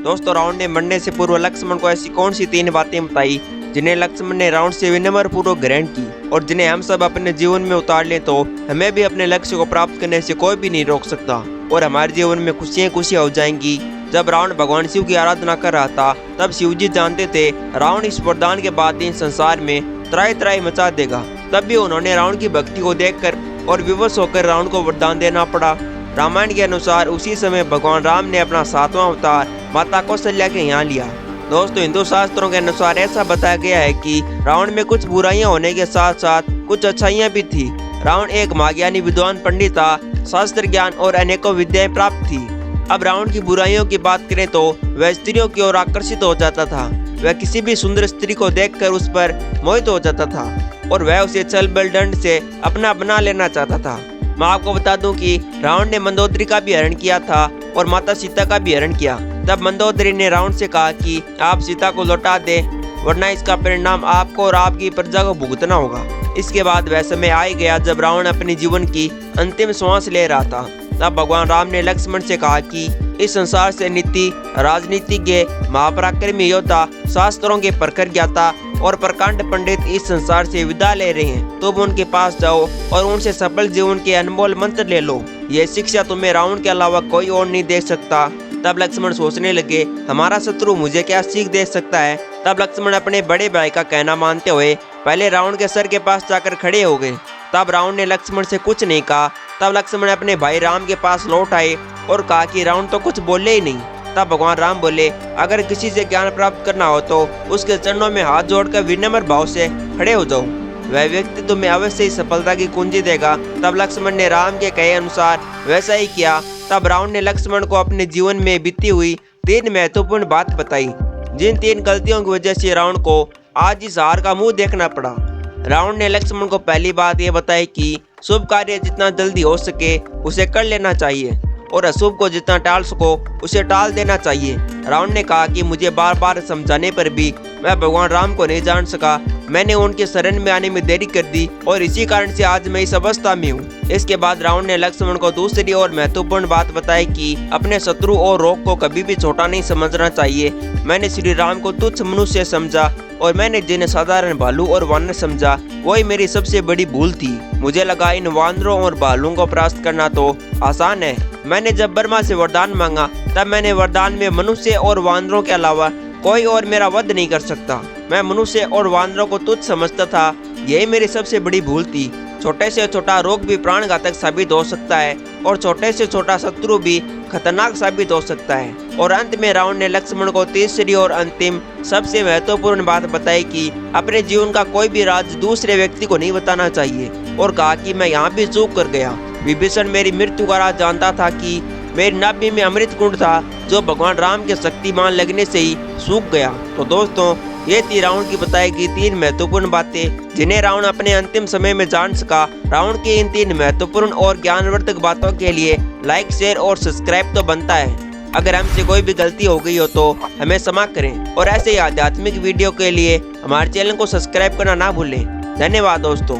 दोस्तों रावण ने मरने से पूर्व लक्ष्मण को ऐसी कौन सी 3 बातें बताई जिन्हें लक्ष्मण ने रावण से विनम्र पूर्वक ग्रहण की और जिन्हें हम सब अपने जीवन में उतार लें तो हमें भी अपने लक्ष्य को प्राप्त करने से कोई भी नहीं रोक सकता और हमारे जीवन में खुशियाँ खुशियाँ हो जाएंगी। जब रावण भगवान शिव की आराधना कर रहा था तब शिव जी जानते थे रावण इस वरदान के बाद इन संसार में त्राही त्राही मचा देगा। तब भी उन्होंने रावण की भक्ति को देखकर और विवश होकर रावण को वरदान देना पड़ा। रामायण के अनुसार उसी समय भगवान राम ने अपना 7वां अवतार माता कौशल्या के यहाँ लिया। दोस्तों हिंदू शास्त्रों के अनुसार ऐसा बताया गया है कि रावण में कुछ बुराइयां होने के साथ साथ कुछ अच्छाइयां भी थी। रावण एक महाज्ञानी विद्वान पंडित था, शास्त्र ज्ञान और अनेकों विद्याएं प्राप्त थी। अब रावण की बुराइयों की बात करें तो वह स्त्रियों की ओर आकर्षित हो जाता था। वह किसी भी सुंदर स्त्री को देखकर उस पर मोहित हो जाता था और वह उसे छल बल दंड से अपना बना लेना चाहता था। मैं आपको बता दूं कि रावण ने मंदोदरी का भी हरण किया था और माता सीता का भी हरण किया। तब मंदोदरी ने रावण से कहा कि आप सीता को लौटा दे वरना इसका परिणाम आपको और आपकी प्रजा को भुगतना होगा। इसके बाद वह समय आ ही गया जब रावण अपने जीवन की अंतिम श्वास ले रहा था। तब भगवान राम ने लक्ष्मण से कहा कि इस संसार से नीति राजनीतिज्ञ महापराक्रमी योद्धा शास्त्रों के प्रखर ज्ञाता और प्रकांड पंडित इस संसार से विदा ले रहे हैं। तुम उनके पास जाओ और उनसे सफल जीवन के अनमोल मंत्र ले लो। ये शिक्षा तुम्हें रावण के अलावा कोई और नहीं दे सकता। तब लक्ष्मण सोचने लगे हमारा शत्रु मुझे क्या सीख दे सकता है। तब लक्ष्मण अपने बड़े भाई का कहना मानते हुए पहले रावण के सर के पास जाकर खड़े हो गए। तब रावण ने लक्ष्मण से कुछ नहीं कहा। तब लक्ष्मण अपने भाई राम के पास लौट आए और कहा कि रावण तो कुछ बोले ही नहीं। तब भगवान राम बोले अगर किसी से ज्ञान प्राप्त करना हो तो उसके चरणों में हाथ जोड़कर विनम्र भाव से खड़े हो जाओ, वह व्यक्ति तुम्हें अवश्य ही सफलता की कुंजी देगा। तब लक्ष्मण ने राम के कहे अनुसार वैसा ही किया। तब रावण ने लक्ष्मण को अपने जीवन में बीती हुई 3 महत्वपूर्ण बात बताई जिन 3 गलतियों की वजह से रावण को आज इस हार का मुंह देखना पड़ा। रावण ने लक्ष्मण को पहली बात यह बताई कि शुभ कार्य जितना जल्दी हो सके उसे कर लेना चाहिए और अशुभ को जितना टाल सको उसे टाल देना चाहिए। रावण ने कहा कि मुझे बार बार समझाने पर भी मैं भगवान राम को नहीं जान सका। मैंने उनके शरण में आने में देरी कर दी और इसी कारण से आज मैं इस अवस्था में हूँ। इसके बाद रावण ने लक्ष्मण को दूसरी और महत्वपूर्ण बात बताई कि अपने शत्रु और रोग को कभी भी छोटा नहीं समझना चाहिए। मैंने श्री राम को तुच्छ मनुष्य समझा और मैंने जिन्हें साधारण भालू और वानर समझा वही मेरी सबसे बड़ी भूल थी। मुझे लगा इन वानरों और भालुओं को परास्त करना तो आसान है। मैंने जब ब्रह्मा से वरदान मांगा तब मैंने वरदान में मनुष्य और वानरों के अलावा कोई और मेरा वध नहीं कर सकता। मैं मनुष्य और वानरों को तुच्छ समझता था, यही मेरी सबसे बड़ी भूल थी। छोटे से छोटा रोग भी प्राण घातक साबित हो सकता है और छोटे से छोटा शत्रु भी खतरनाक साबित हो सकता है। और अंत में रावण ने लक्ष्मण को तीसरी और अंतिम सबसे महत्वपूर्ण बात बताई कि अपने जीवन का कोई भी राज दूसरे व्यक्ति को नहीं बताना चाहिए और कहा कि मैं यहाँ भी चूक कर गया। विभीषण मेरी मृत्यु का राज जानता था कि मेरी नाभि में अमृत कुंड था जो भगवान राम के शक्तिमान लगने से ही सूख गया। तो दोस्तों ये थी रावण की बताई गई 3 महत्वपूर्ण बातें जिन्हें रावण अपने अंतिम समय में जान सका। रावण की इन 3 महत्वपूर्ण और ज्ञानवर्धक बातों के लिए लाइक शेयर और सब्सक्राइब तो बनता है। अगर हमसे कोई भी गलती हो गई हो तो हमें क्षमा करें और ऐसे ही आध्यात्मिक वीडियो के लिए हमारे चैनल को सब्सक्राइब करना ना भूलें। धन्यवाद दोस्तों।